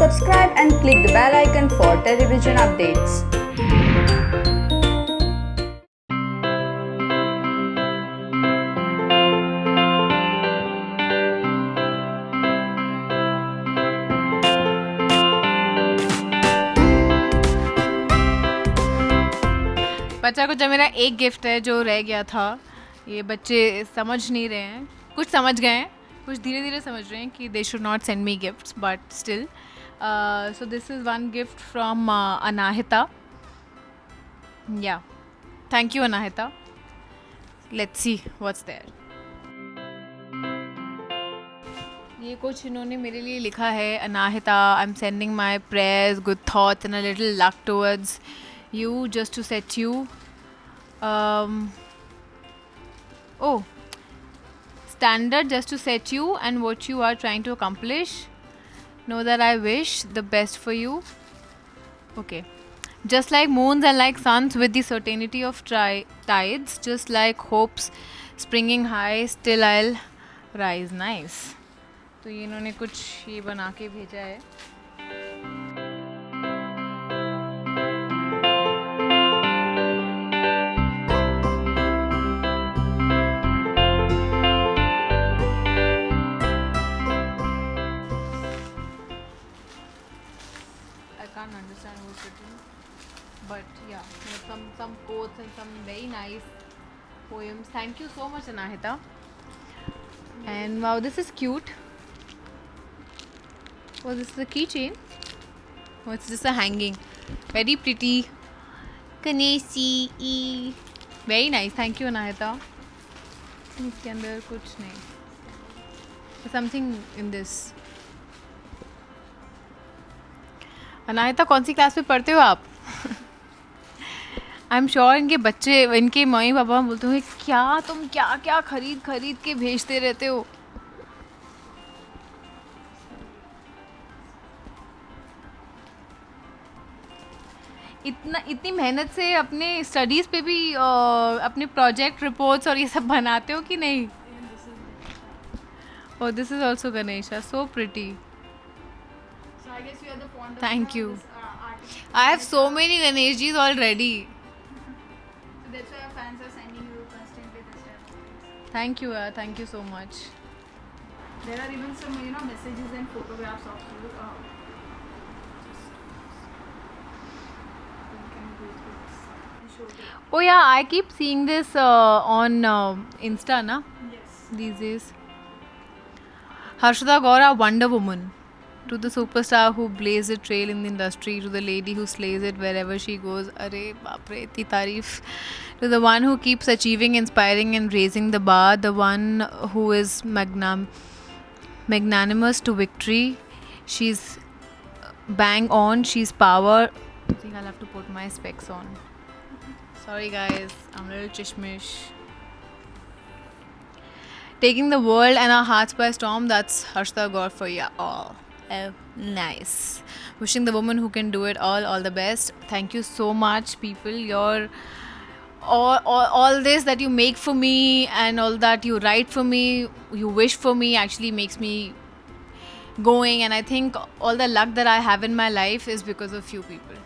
subscribe and click the bell icon for television updates. बच्चा को जो मेरा एक गिफ्ट है जो रह गया था, ये बच्चे समझ नहीं रहे हैं, कुछ समझ गए हैं, कुछ धीरे धीरे समझ रहे हैं कि they should not send me gifts, but still so this is one gift from Anahita. Yeah thank you Anahita. Let's see what's there. ये कुछ इन्होंने मेरे लिए लिखा है. Anahita, I am sending my prayers, good thoughts and a little luck towards you just to set you standard just to set you and what you are trying to accomplish. Know that I wish the best for you. Okay, just like moons and like suns with the certainty of tides, just like hopes springing high, still I'll rise. Nice. तो ये इन्होंने कुछ ये बना के भेजा है. Can't understand what's written, but yeah, some quotes and some very nice poems. Thank you so much, Anahita. And wow, this is cute. Oh, this is a keychain. Oh, it's just a hanging. Very pretty. Ganeshi. Very nice. Thank you, Anahita. इसके अंदर कुछ नहीं. There's something in this. Anahita, कौन सी class में पढ़ते हो आप? I am sure इनके बच्चे, इनके मम्मी पापा बोलते होंगे क्या तुम क्या क्या खरीद खरीद के भेजते रहते हो. इतनी मेहनत से अपने स्टडीज़ पे भी अपने प्रोजेक्ट रिपोर्ट्स और ये सब बनाते हो कि नहीं? Oh, this is also Ganesha. So pretty. I guess you are the font. Thank you. Artist. I have so many Ganeshjis already. So that's why our fans are sending you constantly this type of things. Thank you. Thank you so much. There are even some messages and photographs of you. You can go through this and show them. Oh yeah, I keep seeing this on Insta, na? Yes. These days. Harshita Gaura, Wonder Woman. To the superstar who blazed a trail in the industry, to the lady who slays it wherever she goes. Arey baap re, itni tareef. To the one who keeps achieving, inspiring and raising the bar, the one who is magnanimous to victory. She's bang on, she's power. I think I'll have to put my specs on. Sorry guys, I'm a little chishmish. Taking the world and our hearts by storm, that's Harshita Gaur for you all. Oh, nice. Wishing the woman who can do it all the best. Thank you so much, people. Your all this that you make for me and all that you write for me, you wish for me, actually makes me going. And I think all the luck that I have in my life is because of few people.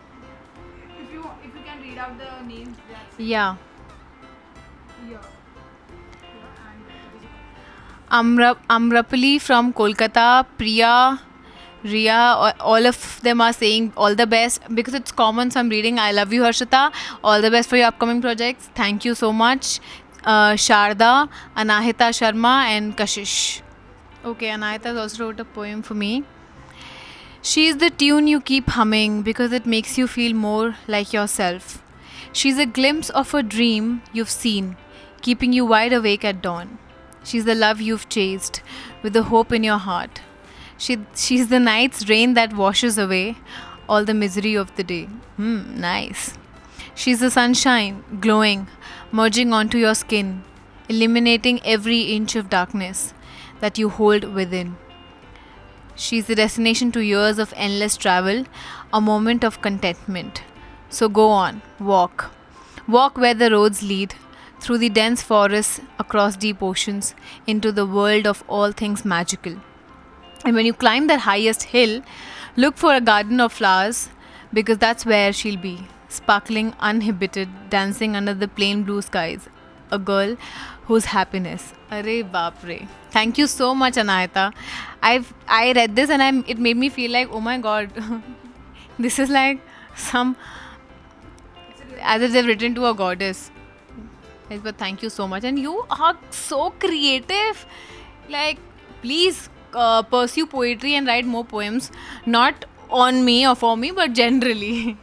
If you can read out the names, that's Yeah. yeah. And Amrapali from Kolkata, Priya, Ria, all of them are saying all the best because it's common, so I'm reading. I love you, Harshita. All the best for your upcoming projects. Thank you so much. Sharda, Anahita Sharma and Kashish. Okay, Anahita has also wrote a poem for me. She's the tune you keep humming because it makes you feel more like yourself. She's a glimpse of a dream you've seen, keeping you wide awake at dawn. She's the love you've chased with the hope in your heart. She's the night's rain that washes away all the misery of the day. Nice. She's the sunshine, glowing, merging onto your skin, eliminating every inch of darkness that you hold within. She's the destination to years of endless travel, a moment of contentment. So go on, walk. Walk where the roads lead, through the dense forests, across deep oceans, into the world of all things magical. And when you climb that highest hill, Look for a garden of flowers because that's where she'll be, sparkling, uninhibited, dancing under the plain blue skies. A girl whose happiness. Arey baap re. Thank you so much, Anayata. I read this and it made me feel like, oh my god, this is like some, as if they've written to a goddess. Yes, but thank you so much, and you are so creative. Like, please pursue poetry and write more poems, not on me or for me, but generally.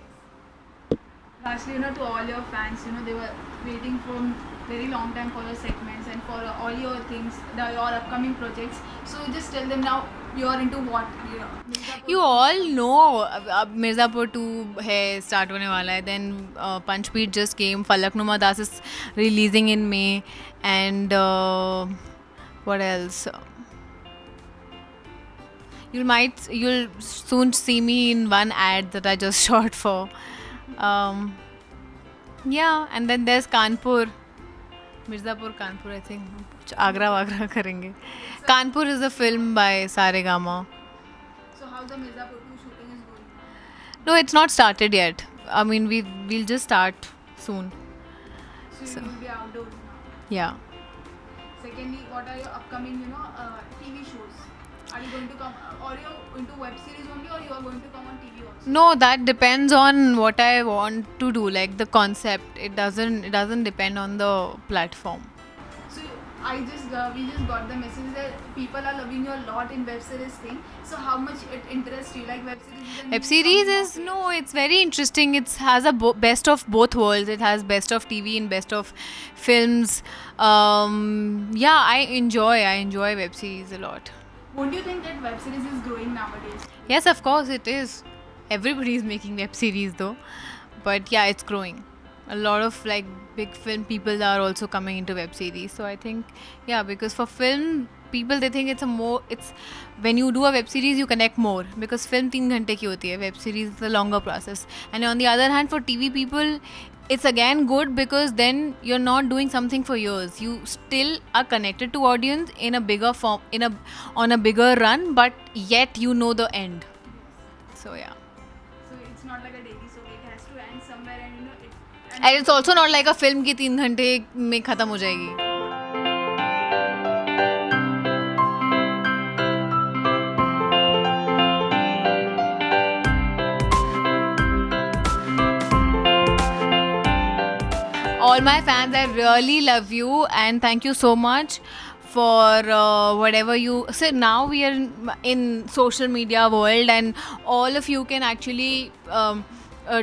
Lastly, to all your fans, they were waiting for very long time for your segments and for all your things, your upcoming projects. So just tell them now you're into what? Mirzapur. You all know Mirzapur 2 hai, start hone wala hai. Then Panchpeet just came. Falaknuma Das is releasing in May. And what else? You'll soon see me in one ad that I just shot for. Yeah, and then there's Kanpur. Mirzapur, Kanpur, I think. Agra Wagra karenge. Kanpur is a film by Saregama. So how the Mirzapur 2 shooting is going on? No, it's not started yet. I mean, we'll just start soon. So you will be outdoors now. Yeah. Secondly, what are your upcoming, TV shows? Are you going to come, or you into web series only, or you are going to come on TV also? No, that depends on what I want to do, like the concept. It doesn't depend on the platform. So we just got the message that people are loving you a lot in web series thing. So how much it interests you? Like web series is a Web new series coming is of age. no, it's very interesting. It has a best of both worlds. It has best of TV and best of films. Yeah, I enjoy web series a lot. Won't you think that web series is growing nowadays? Yes, of course it is. Everybody is making web series though, but yeah, it's growing. A lot of like big film people are also coming into web series. So I think, yeah, because for film people they think it's when you do a web series you connect more because film 3 घंटे की होती है, web series is a longer process. And on the other hand, for TV people, it's again good because then you're not doing something for years. You still are connected to audience in a bigger form, on a bigger run, but yet you know the end. So yeah. So it's not like a daily soap. It has to end somewhere, and it. And it's also not like a film की 3 घंटे में खत्म हो जाएगी. All my fans, I really love you and thank you so much for whatever you. So now we are in social media world and all of you can actually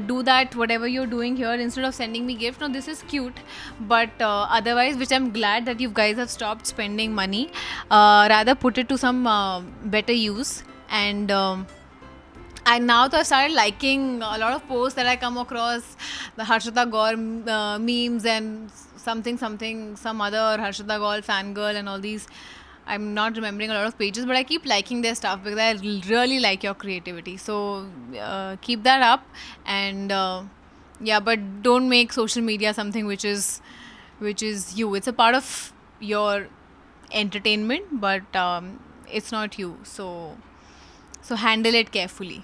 do that whatever you're doing here instead of sending me gift. Now this is cute, but otherwise, which I'm glad that you guys have stopped spending money, rather put it to some better use. And now I started liking a lot of posts that I come across, the Harshita Gaur memes and some other Harshita Gaur fangirl and all these. I'm not remembering a lot of pages, but I keep liking their stuff because I really like your creativity. So keep that up, and yeah, but don't make social media something which is you. It's a part of your entertainment, but it's not you. So handle it carefully.